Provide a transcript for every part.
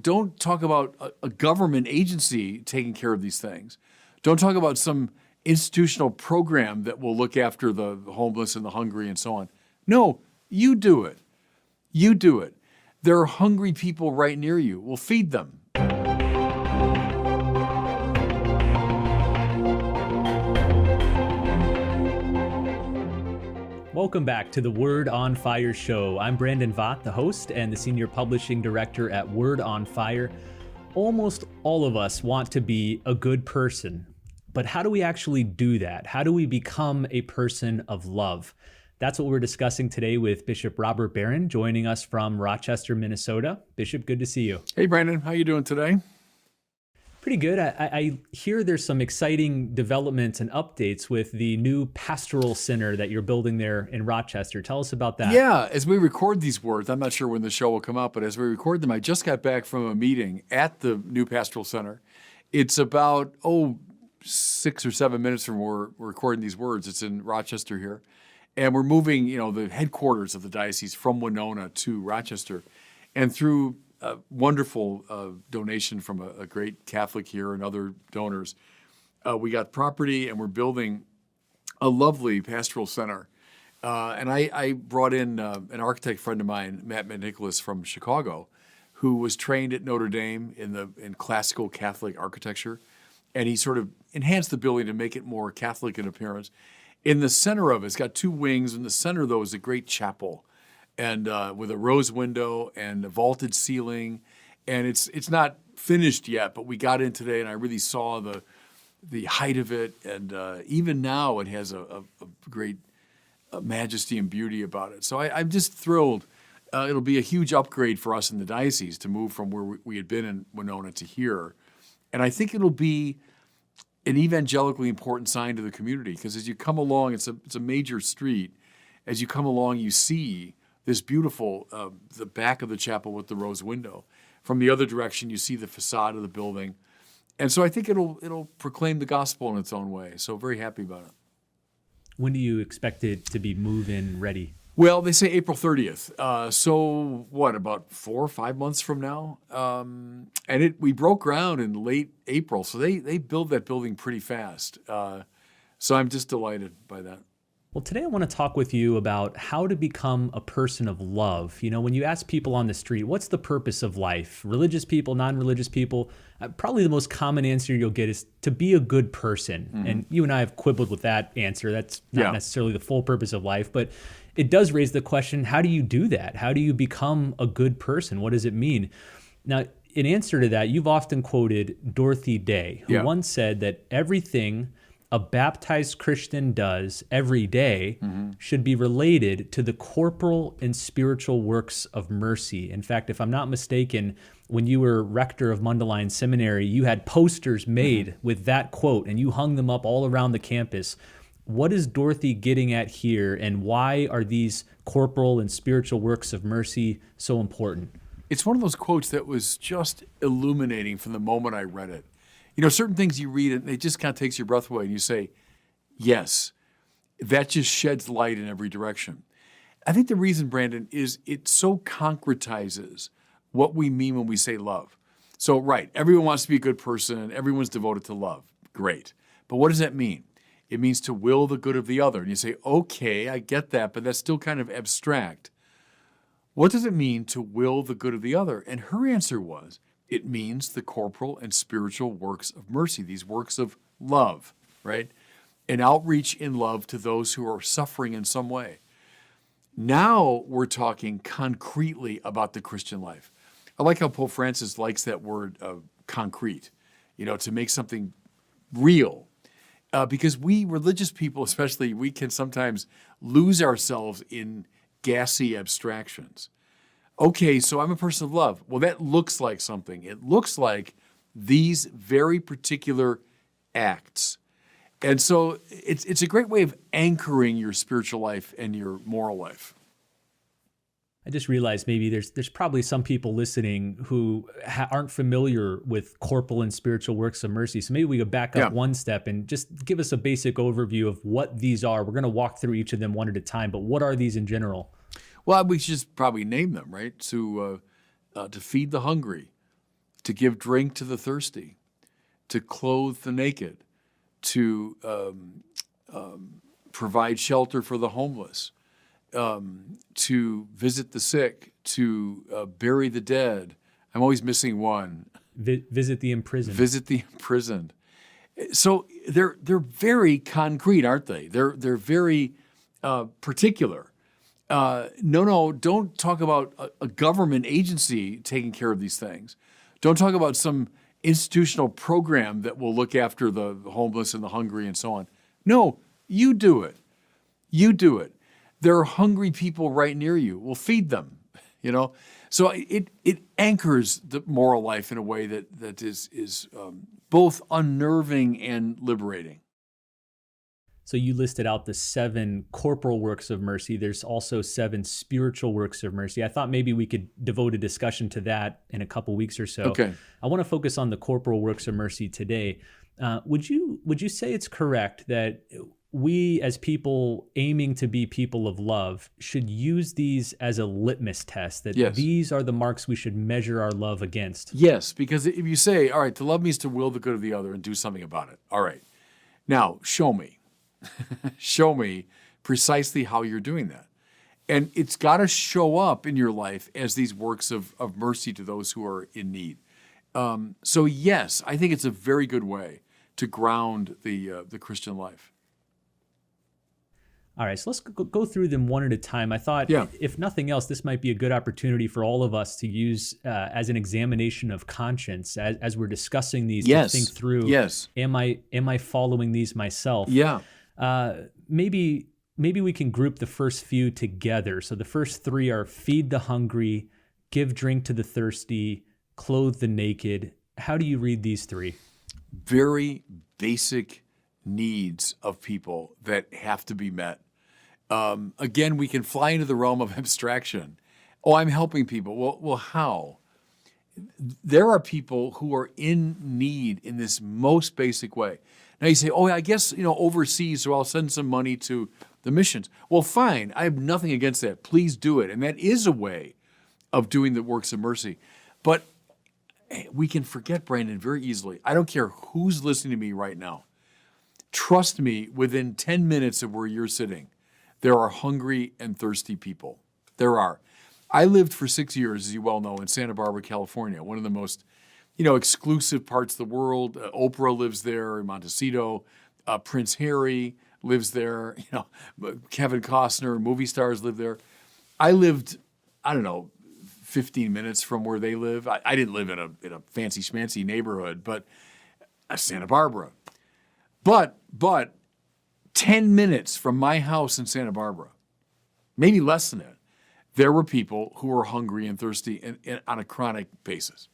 Don't talk about a government agency taking care of these things. Don't talk about some institutional program that will look after the homeless and the hungry and so on. No, you do it. You do it. There are hungry people right near you. Well, feed them. Welcome back to the Word on Fire show. I'm Brandon Vaught, the host and the senior publishing director at Word on Fire. Almost all of us want to be a good person, but how do we actually do that? How do we become a person of love? That's what we're discussing today with Bishop Robert Barron, joining us from Rochester, Minnesota. Bishop, good to see you. Hey, Brandon, how you doing today? Pretty good. I hear there's some exciting developments and updates with the new pastoral center that you're building there in Rochester. Tell us about that. Yeah, as we record these words, I'm not sure when the show will come out, but as we record them, I just got back from a meeting at the new pastoral center. It's about, 6 or 7 minutes from where we're recording these words. It's in Rochester here. And we're moving, the headquarters of the diocese from Winona to Rochester. And through a wonderful donation from a great Catholic here and other donors, we got property and we're building a lovely pastoral center. And I brought in an architect friend of mine, Matt McNicholas from Chicago, who was trained at Notre Dame in classical Catholic architecture. And he sort of enhanced the building to make it more Catholic in appearance. In the center of it, it's got two wings. In the center, though, is a great chapel, and with a rose window and a vaulted ceiling. And it's not finished yet, but we got in today, and I really saw the height of it. And even now, it has a great majesty and beauty about it. So I'm just thrilled. It'll be a huge upgrade for us in the diocese to move from where we had been in Winona to here. And I think it'll be an evangelically important sign to the community, because as you come along, it's a major street. As you come along, you see this beautiful, the back of the chapel with the rose window. From the other direction, you see the facade of the building. And so I think it'll proclaim the gospel in its own way. So very happy about it. When do you expect it to be move-in ready? Well, they say April 30th. So what, about 4 or 5 months from now? And we broke ground in late April. So they build that building pretty fast. So I'm just delighted by that. Well, today I want to talk with you about how to become a person of love. When you ask people on the street, what's the purpose of life? Religious people, non-religious people, probably the most common answer you'll get is to be a good person. Mm-hmm. And you and I have quibbled with that answer. That's not necessarily the full purpose of life, but it does raise the question, how do you do that? How do you become a good person? What does it mean? Now, in answer to that, you've often quoted Dorothy Day, who once said that everything a baptized Christian does every day should be related to the corporal and spiritual works of mercy. In fact, if I'm not mistaken, when you were rector of Mundelein Seminary, you had posters made with that quote, and you hung them up all around the campus. What is Dorothy getting at here, and why are these corporal and spiritual works of mercy so important? It's one of those quotes that was just illuminating from the moment I read it. Certain things you read and it just kind of takes your breath away, and you say, yes, that just sheds light in every direction. I think the reason, Brandon, is it so concretizes what we mean when we say love. So, right, everyone wants to be a good person, everyone's devoted to love. Great. But what does that mean? It means to will the good of the other. And you say, okay, I get that, but that's still kind of abstract. What does it mean to will the good of the other? And her answer was, it means the corporal and spiritual works of mercy, these works of love, right? An outreach in love to those who are suffering in some way. Now we're talking concretely about the Christian life. I like how Pope Francis likes that word concrete, to make something real. Because we religious people, especially, we can sometimes lose ourselves in gassy abstractions. Okay, so I'm a person of love. Well, that looks like something. It looks like these very particular acts. And so it's a great way of anchoring your spiritual life and your moral life. I just realized maybe there's probably some people listening who aren't familiar with corporal and spiritual works of mercy. So maybe we could back up one step and just give us a basic overview of what these are. We're going to walk through each of them one at a time, but what are these in general? Well, we should just probably name them, right? To feed the hungry, to give drink to the thirsty, to clothe the naked, to provide shelter for the homeless, to visit the sick, to bury the dead. I'm always missing one. Visit the imprisoned. Visit the imprisoned. So they're very concrete, aren't they? They're very particular. No, don't talk about a government agency taking care of these things. Don't talk about some institutional program that will look after the homeless and the hungry and so on. No, you do it. You do it. There are hungry people right near you. Well, feed them, you know? So it anchors the moral life in a way that is both unnerving and liberating. So you listed out the 7 corporal works of mercy. There's also 7 spiritual works of mercy. I thought maybe we could devote a discussion to that in a couple weeks or so. Okay. I want to focus on the corporal works of mercy today. Would you say it's correct that we, as people aiming to be people of love, should use these as a litmus test, that Yes. these are the marks we should measure our love against? Yes, because if you say, all right, to love means to will the good of the other and do something about it. All right. Now, show me. Show me precisely how you're doing that. And it's got to show up in your life as these works of mercy to those who are in need. So yes, I think it's a very good way to ground the Christian life. All right, so let's go through them one at a time. I thought, if nothing else, this might be a good opportunity for all of us to use as an examination of conscience as we're discussing these. Yes. To think through. Yes. Am I following these myself? Yeah. Maybe we can group the first few together. So the first 3 are feed the hungry, give drink to the thirsty, clothe the naked. How do you read these 3? Very basic needs of people that have to be met. Again, we can fly into the realm of abstraction. Oh, I'm helping people. Well, how? There are people who are in need in this most basic way. Now you say, oh, I guess, overseas, so I'll send some money to the missions. Well, fine. I have nothing against that. Please do it. And that is a way of doing the works of mercy. But we can forget, Brandon, very easily. I don't care who's listening to me right now. Trust me, within 10 minutes of where you're sitting, there are hungry and thirsty people. There are. I lived for 6 years, as you well know, in Santa Barbara, California, one of the most, exclusive parts of the world. Oprah lives there in Montecito. Prince Harry lives there. Kevin Costner, movie stars live there. I lived, 15 minutes from where they live. I didn't live in a fancy schmancy neighborhood, but Santa Barbara. But 10 minutes from my house in Santa Barbara, maybe less than that, there were people who were hungry and thirsty and on a chronic basis.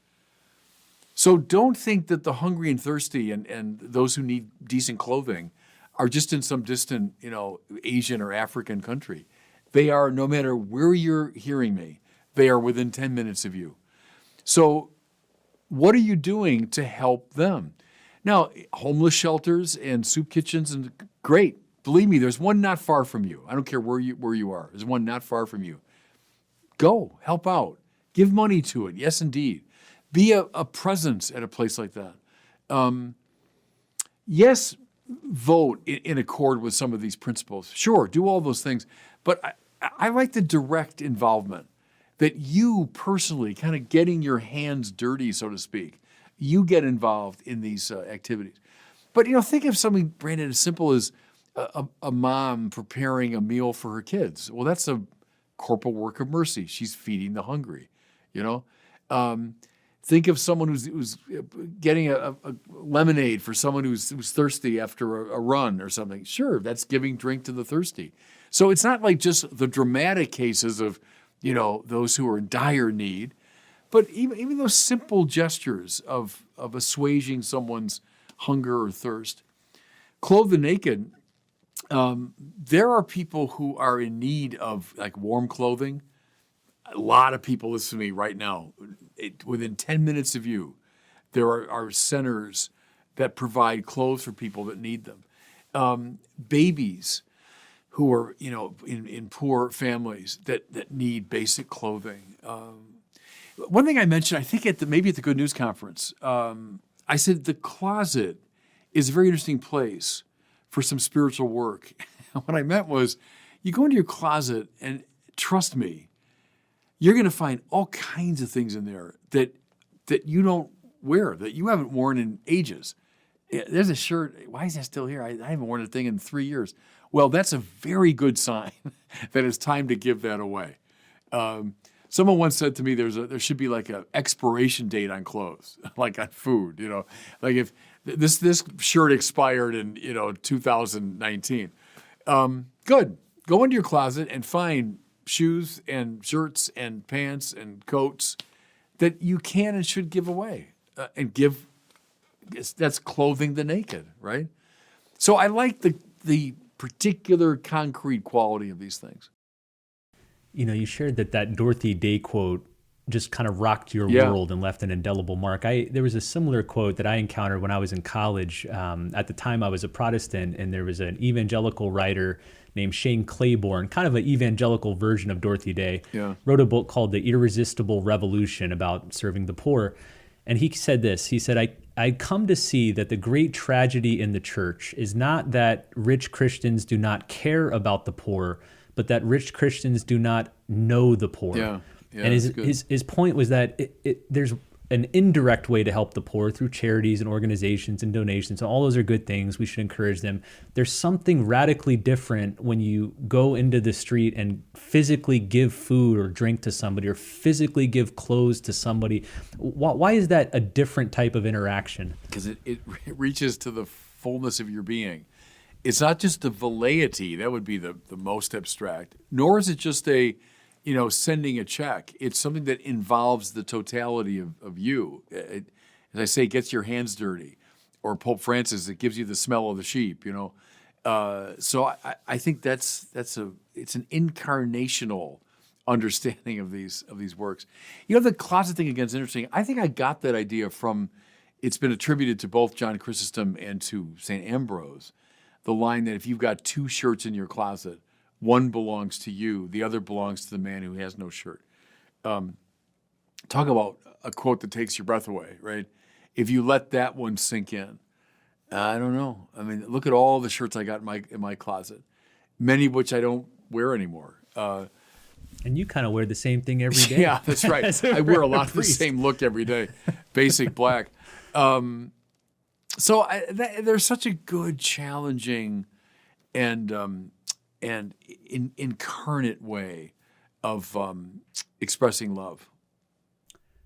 So don't think that the hungry and thirsty and those who need decent clothing are just in some distant, Asian or African country. They are, no matter where you're hearing me, they are within 10 minutes of you. So what are you doing to help them? Now, homeless shelters and soup kitchens, and great. Believe me, there's one not far from you. I don't care where you are. There's one not far from you. Go, help out. Give money to it. Yes, indeed. Be a presence at a place like that. Yes, vote in accord with some of these principles. Sure, do all those things. But I like the direct involvement, that you personally kind of getting your hands dirty, so to speak. You get involved in these activities. But, think of something, Brandon, as simple as a mom preparing a meal for her kids. Well, that's a corporal work of mercy. She's feeding the hungry, Think of someone who's getting a lemonade for someone who's thirsty after a run or something. Sure, that's giving drink to the thirsty. So it's not like just the dramatic cases of, those who are in dire need, but even those simple gestures of assuaging someone's hunger or thirst. Clothe the naked. There are people who are in need of warm clothing. A lot of people listen to me right now. Within 10 minutes of you, there are centers that provide clothes for people that need them. Babies who are, in poor families that need basic clothing. One thing I mentioned, I think maybe at the Good News Conference, I said the closet is a very interesting place for some spiritual work. What I meant was, you go into your closet and trust me, you're going to find all kinds of things in there that you don't wear, that you haven't worn in ages. There's a shirt. Why is that still here? I haven't worn a thing in 3 years. Well, that's a very good sign that it's time to give that away. Someone once said to me, there should be like an expiration date on clothes, like on food. Like if this shirt expired in 2019. Good. Go into your closet and find shoes and shirts and pants and coats that you can and should give away, and give. That's clothing the naked, right? So I like the particular concrete quality of these things. You shared that Dorothy Day quote just kind of rocked your world and left an indelible mark. There was a similar quote that I encountered when I was in college. At the time, I was a Protestant, and there was an evangelical writer named Shane Claiborne, kind of an evangelical version of Dorothy Day, wrote a book called The Irresistible Revolution about serving the poor. And he said this, he said, I come to see that the great tragedy in the church is not that rich Christians do not care about the poor, but that rich Christians do not know the poor. And his point was that there's an indirect way to help the poor through charities and organizations and donations. And all those are good things. We should encourage them. There's something radically different when you go into the street and physically give food or drink to somebody, or physically give clothes to somebody. Why is that a different type of interaction? Because it reaches to the fullness of your being. It's not just the velleity, that would be the most abstract, nor is it just sending a check. It's something that involves the totality of you. As I say, it gets your hands dirty. Or Pope Francis, it gives you the smell of the sheep, So I think it's an incarnational understanding of these works. The closet thing again is interesting. I think I got that idea from, it's been attributed to both John Chrysostom and to St. Ambrose, the line that if you've got two shirts in your closet, one belongs to you, the other belongs to the man who has no shirt. Talk about a quote that takes your breath away, right? If you let that one sink in, I don't know. I mean, look at all the shirts I got in my closet, many of which I don't wear anymore. And you kind of wear the same thing every day. Yeah, that's right. I wear a lot of the same look every day, basic black. So there's such a good, challenging, and incarnate way of expressing love.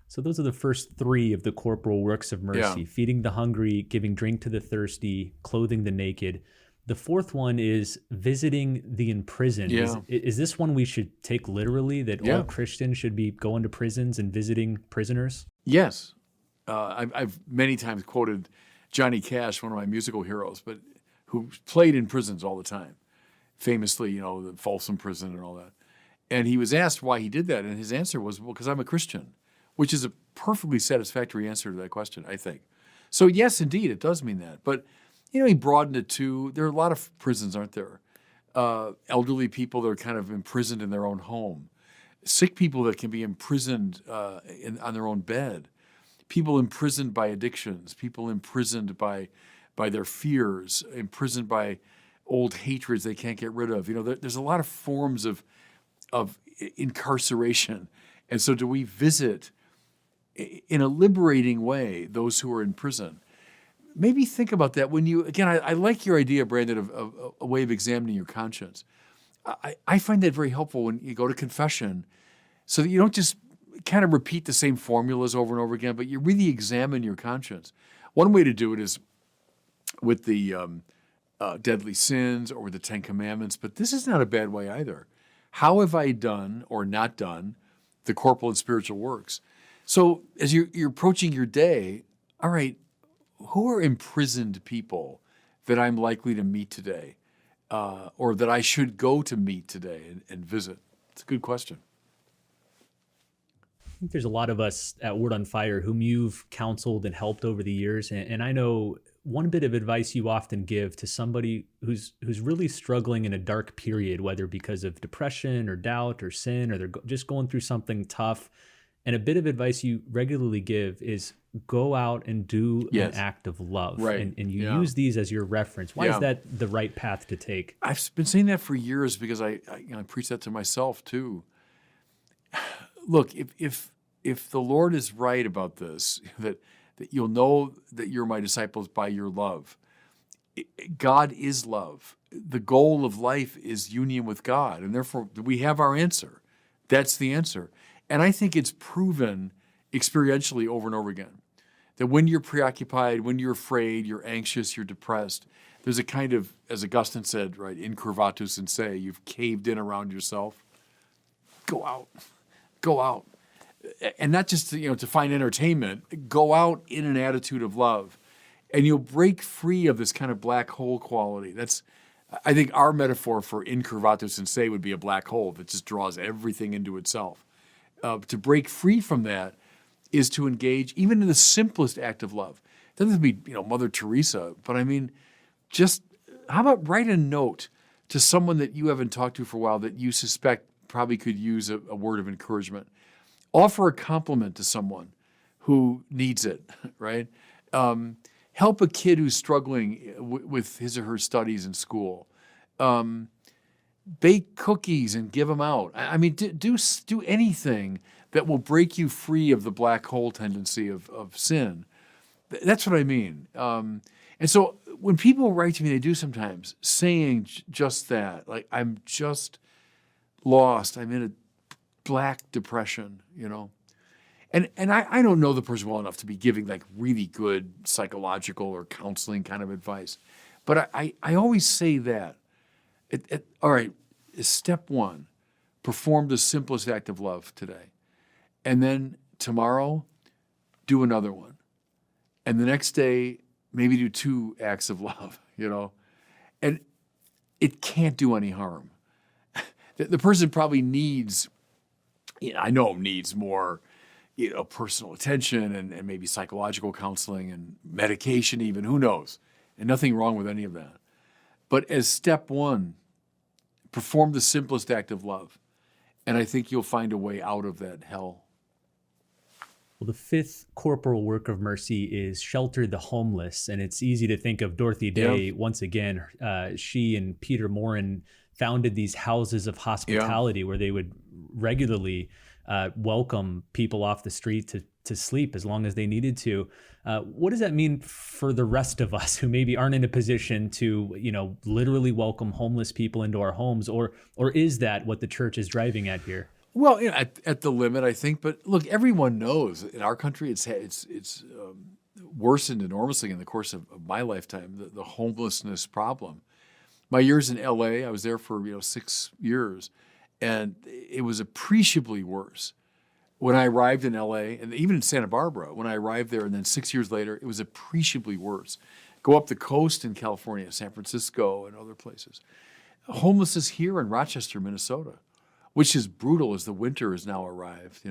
So those are the first three of the corporal works of mercy: feeding the hungry, giving drink to the thirsty, clothing the naked. The fourth one is visiting the imprisoned. Is this one we should take literally, that all Christians should be going to prisons and visiting prisoners? Yes. I've many times quoted Johnny Cash, one of my musical heroes, but who played in prisons all the time. Famously, the Folsom prison and all that. And he was asked why he did that, and his answer was, well, because I'm a Christian, which is a perfectly satisfactory answer to that question, I think. So yes, indeed, it does mean that. But, he broadened it to, there are a lot of prisons, aren't there? Elderly people that are kind of imprisoned in their own home. Sick people that can be imprisoned on their own bed. People imprisoned by addictions. People imprisoned by their fears. Imprisoned by old hatreds they can't get rid of. There's a lot of forms of incarceration. And so do we visit, in a liberating way, those who are in prison? Maybe think about that when you, again, I like your idea, Brandon, of a way of examining your conscience. I find that very helpful when you go to confession, so that you don't just kind of repeat the same formulas over and over again, but you really examine your conscience. One way to do it is with the deadly sins or with the Ten Commandments, but this is not a bad way either. How have I done or not done the corporal and spiritual works? So as you're approaching your day, all right, who are imprisoned people that I'm likely to meet today, or that I should go to meet today and visit? It's a good question. I think there's a lot of us at Word on Fire whom you've counseled and helped over the years. And I know one bit of advice you often give to somebody who's really struggling in a dark period, whether because of depression or doubt or sin, or they're just going through something tough, And a bit of advice you regularly give is go out and do an Yes. act of love. Right. And you Yeah. use these as your reference. Why is Yeah. that the right path to take? I've been saying that for years because I preach that to myself too. Look, if the Lord is right about this, that you'll know that you're my disciples by your love. God is love. The goal of life is union with God, and therefore we have our answer. That's the answer. And I think it's proven experientially over and over again that when you're preoccupied, when you're afraid, you're anxious, you're depressed, there's a kind of, as Augustine said, right, incurvatus in se, you've caved in around yourself. Go out. Go out. And not just to find entertainment, go out in an attitude of love. And you'll break free of this kind of black hole quality. That's, I think, our metaphor for incurvatus in se would be a black hole that just draws everything into itself. To break free from that is to engage even in the simplest act of love. It doesn't have to be, Mother Teresa, but I mean, just how about write a note to someone that you haven't talked to for a while that you suspect probably could use a word of encouragement. Offer a compliment to someone who needs it, right? Help a kid who's struggling with his or her studies in school. Bake cookies and give them out. I mean, do anything that will break you free of the black hole tendency of sin. That's what I mean. And so when people write to me, they do sometimes, saying just that, like, I'm just lost. I'm in a black depression, And I don't know the person well enough to be giving like really good psychological or counseling kind of advice. But I always say that. All right, step one, perform the simplest act of love today. And then tomorrow, do another one. And the next day, maybe do 2 acts of love, And it can't do any harm. The person probably needs, I know needs more, personal attention and maybe psychological counseling and medication even, who knows? And nothing wrong with any of that. But as step one, perform the simplest act of love. And I think you'll find a way out of that hell. Well, the 5th corporal work of mercy is shelter the homeless. And it's easy to think of Dorothy Day once again. She and Peter Morin founded these houses of hospitality where they would regularly welcome people off the street to sleep as long as they needed to. What does that mean for the rest of us who maybe aren't in a position to, literally welcome homeless people into our homes? Or is that what the church is driving at here? Well, at the limit, I think. But look, everyone knows in our country it's worsened enormously in the course of my lifetime, the homelessness problem. My years in L.A., I was there for 6 years, and it was appreciably worse. When I arrived in L.A., and even in Santa Barbara, when I arrived there, and then 6 years later, it was appreciably worse. Go up the coast in California, San Francisco, and other places. Homelessness here in Rochester, Minnesota, which is brutal as the winter has now arrived,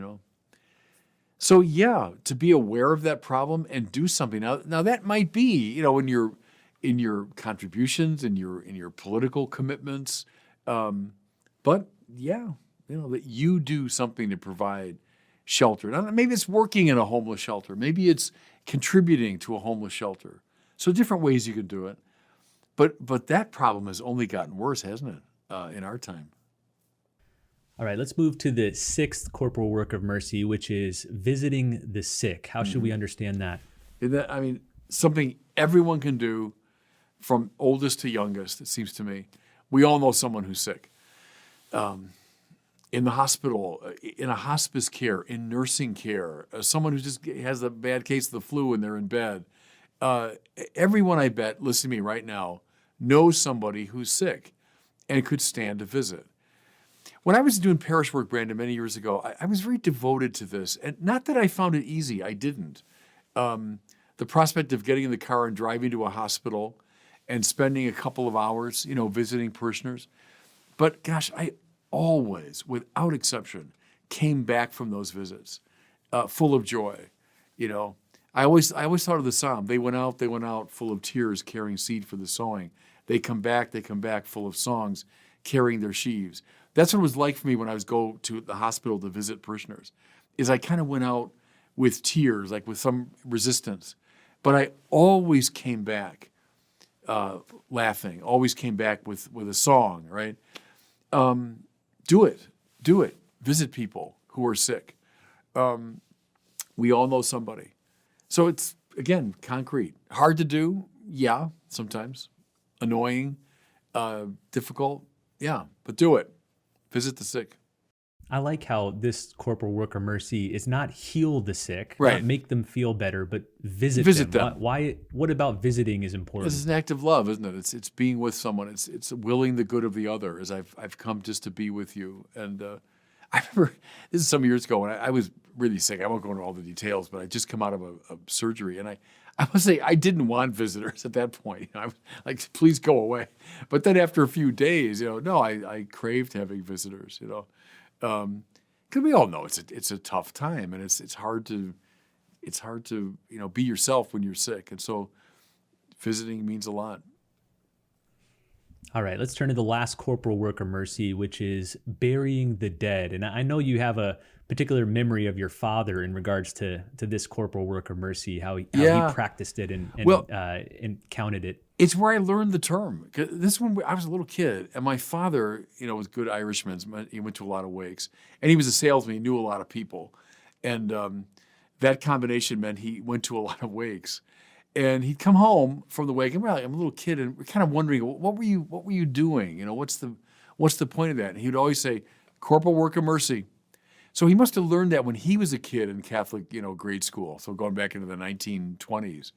So to be aware of that problem and do something. Now that might be, in your contributions, in your political commitments, but that you do something to provide shelter. Now, maybe it's working in a homeless shelter. Maybe it's contributing to a homeless shelter. So different ways you can do it. But that problem has only gotten worse, hasn't it, in our time? All right, let's move to the 6th corporal work of mercy, which is visiting the sick. How should we understand that? Something everyone can do from oldest to youngest, it seems to me. We all know someone who's sick. In the hospital, in a hospice care, in nursing care, someone who just has a bad case of the flu and they're in bed. Everyone, I bet, listen to me right now, knows somebody who's sick and could stand a visit. When I was doing parish work, Brandon, many years ago, I was very devoted to this. And not that I found it easy, I didn't. The prospect of getting in the car and driving to a hospital and spending a couple of hours, visiting parishioners. But gosh, I always, without exception, came back from those visits full of joy. I always thought of the psalm. They went out full of tears, carrying seed for the sowing. They come back full of songs, carrying their sheaves. That's what it was like for me when I was go to the hospital to visit parishioners. is I kind of went out with tears, like with some resistance, but I always came back laughing. Always came back with a song. Right? Do it. Do it. Visit people who are sick. We all know somebody. So it's, again, concrete. Hard to do? Yeah, sometimes. Annoying, difficult? Yeah, but do it. Visit the sick. I like how this corporal work of mercy is not heal the sick, not Right. make them feel better, but visit Visit them. them. Why? What about visiting is This important? is an act of love, isn't it? It's being with someone. It's willing the good of the other. As I've come just to be with you. And I remember this is some years ago when I was really sick. I won't go into all the details, but I just come out of a surgery, and I must say I didn't want visitors at that point. I was like, please go away. But then after a few days, no, I craved having visitors. Because we all know it's a tough time, and it's hard to be yourself when you're sick, and so visiting means a lot. All right, let's turn to the last corporal work of mercy, which is burying the dead. And I know you have a particular memory of your father in regards to this corporal work of mercy, how Yeah. he practiced it Well, and counted it. it's where I learned the term. 'Cause this one, I was a little kid, and my father, was a good Irishman. He went to a lot of wakes, and he was a salesman. He knew a lot of people, and that combination meant he went to a lot of wakes. And he'd come home from the wake, and I'm a little kid, and we're kind of wondering, what were you doing? What's the point of that? And he'd always say, "Corporal work of mercy." So he must have learned that when he was a kid in Catholic, grade school. So going back into the 1920s.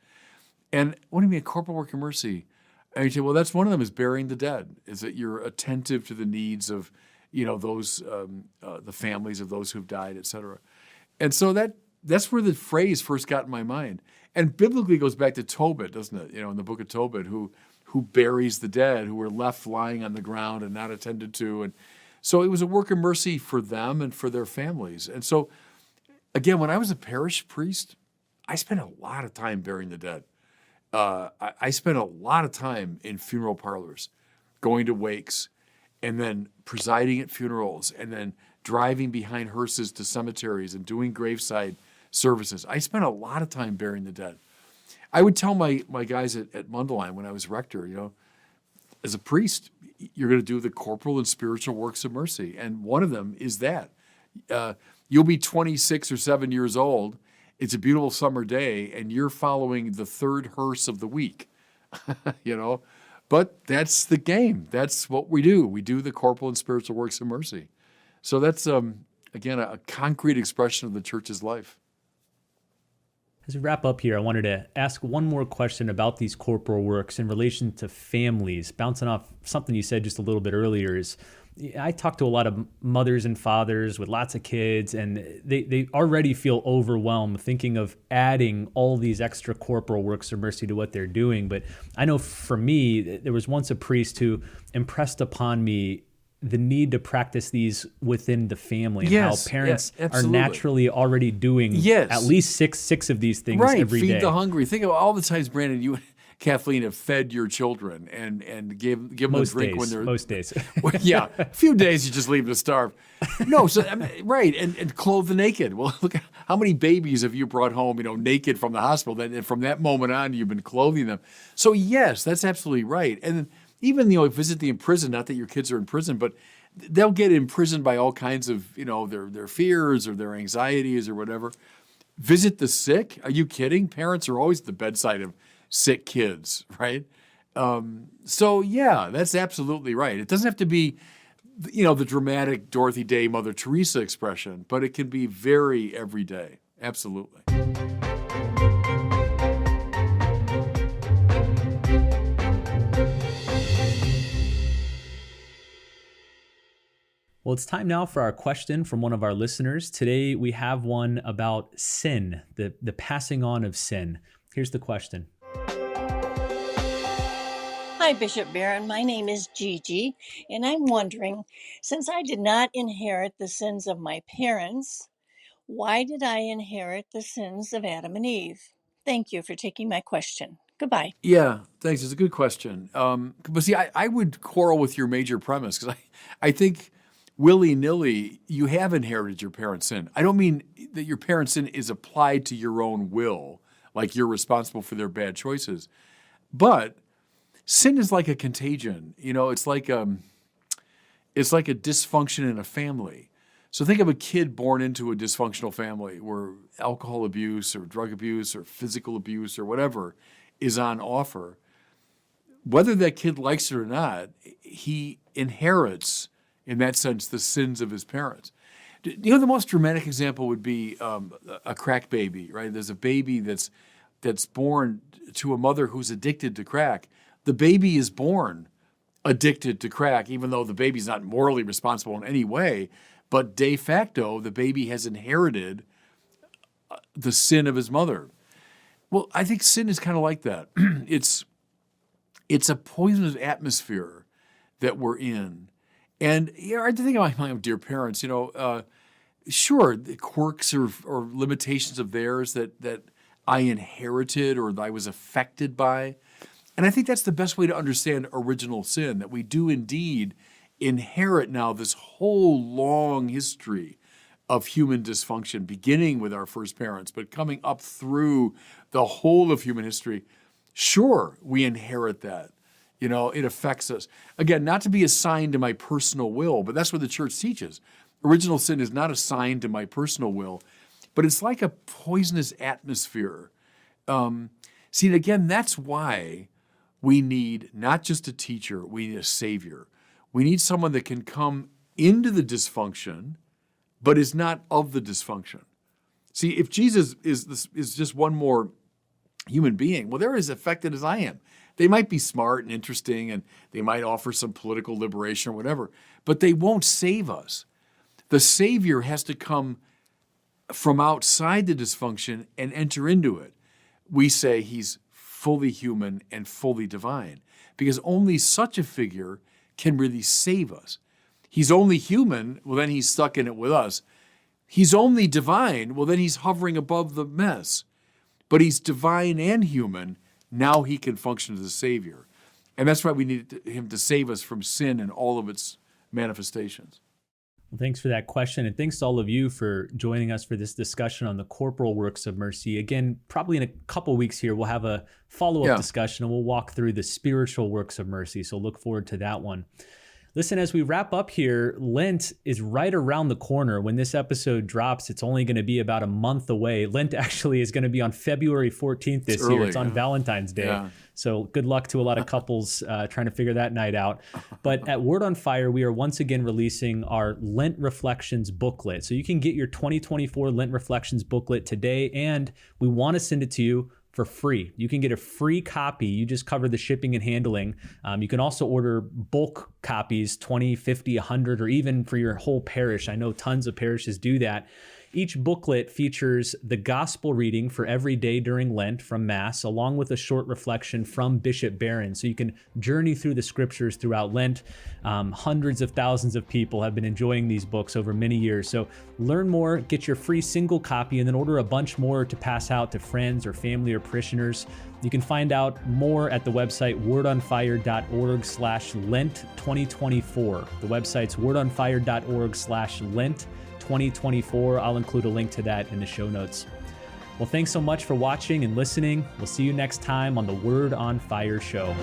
And what do you mean, corporal work of mercy? And you say, well, that's one of them is burying the dead. Is that you're attentive to the needs of, those the families of those who've died, et cetera. And so that's where the phrase first got in my mind. And biblically it goes back to Tobit, doesn't it? In the book of Tobit, who buries the dead, who were left lying on the ground and not attended to. And so it was a work of mercy for them and for their families. And so, again, when I was a parish priest, I spent a lot of time burying the dead. I spent a lot of time in funeral parlors, going to wakes, and then presiding at funerals, and then driving behind hearses to cemeteries and doing graveside services. I spent a lot of time burying the dead. I would tell my guys at Mundelein when I was rector, as a priest, you're going to do the corporal and spiritual works of mercy. And one of them is that. You'll be 26 or 7 years old. It's a beautiful summer day, and you're following the third hearse of the week, But that's the game. That's what we do. We do the corporal and spiritual works of mercy. So that's, again, a concrete expression of the church's life. As we wrap up here, I wanted to ask one more question about these corporal works in relation to families. Bouncing off something you said just a little bit earlier is, I talk to a lot of mothers and fathers with lots of kids, and they already feel overwhelmed thinking of adding all these extra corporal works of mercy to what they're doing. But I know for me, there was once a priest who impressed upon me the need to practice these within the family, and Yes, how parents yeah, are absolutely. naturally already doing Yes. at least six of these things Right, every feed day. the hungry. Think of all the times, Brandon, you and Kathleen have fed your children and give them Most a drink days, when they're most days. Well, yeah, a few days you just leave them to starve. No, so right, and clothe the naked. Well, look, how many babies have you brought home, naked from the hospital? And from that moment on, you've been clothing them. So yes, that's absolutely right. And then even visit the imprisoned. Not that your kids are in prison, but they'll get imprisoned by all kinds of their fears or their anxieties or whatever. Visit the sick. Are you kidding? Parents are always at the bedside of sick kids, right? So yeah, that's absolutely right. It doesn't have to be, the dramatic Dorothy Day, Mother Teresa expression, but it can be very everyday. Absolutely. Well, it's time now for our question from one of our listeners. Today we have one about sin, the passing on of sin. Here's the question. Hi, Bishop Barron. My name is Gigi, and I'm wondering, since I did not inherit the sins of my parents, why did I inherit the sins of Adam and Eve? Thank you for taking my question. Goodbye. Yeah, thanks. It's a good question. But see, I would quarrel with your major premise because I think willy-nilly, you have inherited your parents' sin. I don't mean that your parents' sin is applied to your own will, like you're responsible for their bad choices. But sin is like a contagion. It's like a dysfunction in a family. So think of a kid born into a dysfunctional family where alcohol abuse or drug abuse or physical abuse or whatever is on offer. Whether that kid likes it or not, he inherits, in that sense, the sins of his parents. The most dramatic example would be a crack baby, right? There's a baby that's born to a mother who's addicted to crack. The baby is born addicted to crack, even though the baby's not morally responsible in any way. But de facto, the baby has inherited the sin of his mother. Well, I think sin is kind of like that. It's a poisonous atmosphere that we're in. And I had to think about my own dear parents. Sure, the quirks or limitations of theirs that I inherited or that I was affected by. And I think that's the best way to understand original sin, that we do indeed inherit now this whole long history of human dysfunction, beginning with our first parents, but coming up through the whole of human history. Sure, we inherit that. It affects us. Again, not to be assigned to my personal will, but that's what the church teaches. Original sin is not assigned to my personal will, but it's like a poisonous atmosphere. See, again, that's why we need not just a teacher, we need a savior. We need someone that can come into the dysfunction, but is not of the dysfunction. See, if Jesus is just one more human being, well, they're as affected as I am. They might be smart and interesting, and they might offer some political liberation or whatever, but they won't save us. The Savior has to come from outside the dysfunction and enter into it. We say he's fully human and fully divine, because only such a figure can really save us. He's only human, well, then he's stuck in it with us. He's only divine, well, then he's hovering above the mess. But he's divine and human, now he can function as a savior. And that's why we need him to save us from sin and all of its manifestations. Well, thanks for that question. And thanks to all of you for joining us for this discussion on the corporal works of mercy. Again, probably in a couple weeks here, we'll have a follow-up discussion and we'll walk through the spiritual works of mercy. So look forward to that one. Listen, as we wrap up here, Lent is right around the corner. When this episode drops, it's only going to be about a month away. Lent actually is going to be on February 14th this year. It's on Valentine's Day. Yeah. So good luck to a lot of couples trying to figure that night out. But at Word on Fire, we are once again releasing our Lent Reflections booklet. So you can get your 2024 Lent Reflections booklet today, and we want to send it to you for free. You can get a free copy. You just cover the shipping and handling. You can also order bulk copies, 20, 50, 100, or even for your whole parish. I know tons of parishes do that. Each booklet features the gospel reading for every day during Lent from Mass, along with a short reflection from Bishop Barron. So you can journey through the scriptures throughout Lent. Hundreds of thousands of people have been enjoying these books over many years. So learn more, get your free single copy, and then order a bunch more to pass out to friends or family or parishioners. You can find out more at the website wordonfire.org/Lent2024. The website's wordonfire.org/Lent2024. I'll include a link to that in the show notes. Well, thanks so much for watching and listening. We'll see you next time on the Word on Fire show.